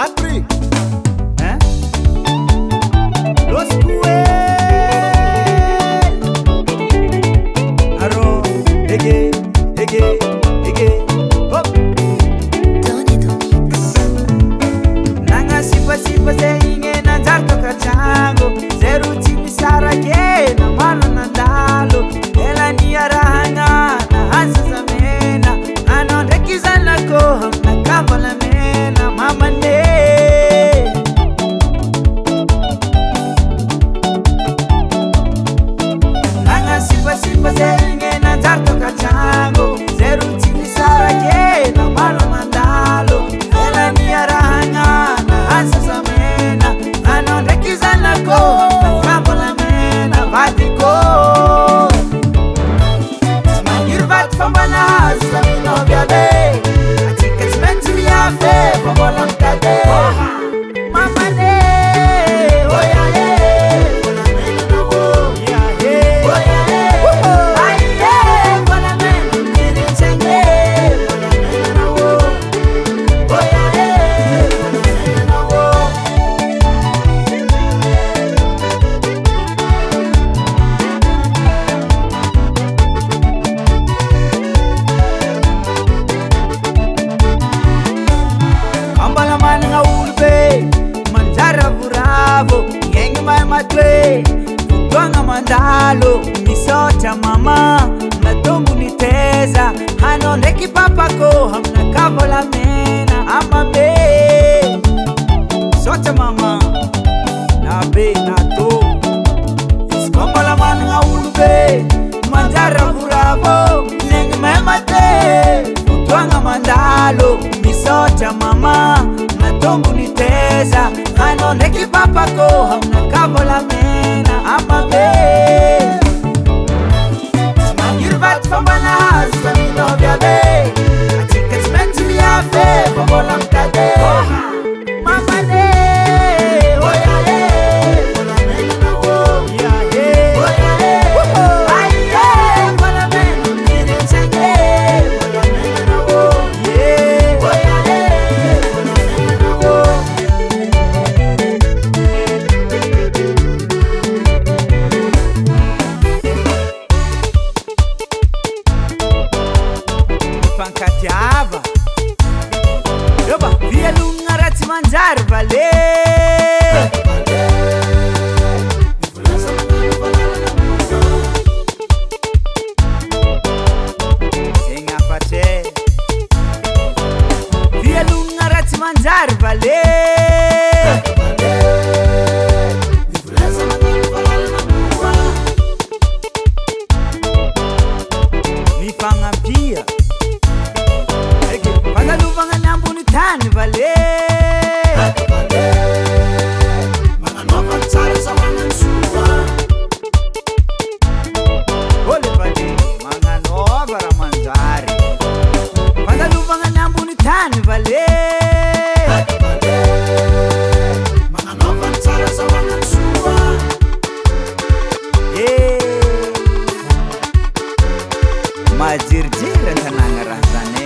Patrick, hein? Los Cue Aro, ege, hop. Tony Mix. Nanga sipa zenye na jarto kachango zeru chini sarake na mano na dalo ela ni arahanga na hasa zamena ano rekizana ko na kambala mena mama ne nanga sipa zenye na jarto kachango zeru chini sarake na mano na dalo ela ni arahanga na hasa zamena ano rekizana ko na kambala mena vatiko Irvat fambana zamino viade Atika cimenti viafe Fambola mtade Mama ne Oya ye Bola mena na wo Ya ye Oya ye Ay ye Bola mena Niri chenge Bola mena na wo Oya ye Bola mena na wo Ambala mananga ulbe manjara buravo yengi mai matwe twanga mandalo misota mama matongu niteza hano neki papako hamna kavola mena amambe sota mama na be na to Ambala mananga ulbe manjara buravo yengi mai matwe twanga mandalo misota mama matongu niteza hano neki papako hamna kavola mena amabe Irvat fambana zamino viade Atika cimenti viafe Fambola mtade Mama ne Oya ye Bola mena na wo Ya ye Oya ye Ay ye Bola mena Niri chenge Bola mena na wo Ye Oya ye Bola mena na wo Pankatiava Yoba Via lunga rati mangiare vale Senga pace Via lunga rati mangiare vale Mi pangampia Pada luvanga nambu ni tani vale Mana nova tsara sa mangan suwa Ole vale Manga nova ramanzari Pada luvanga nambu ni tani vale Mana nova tsara sa mangan suwa Majir-jir tananga razane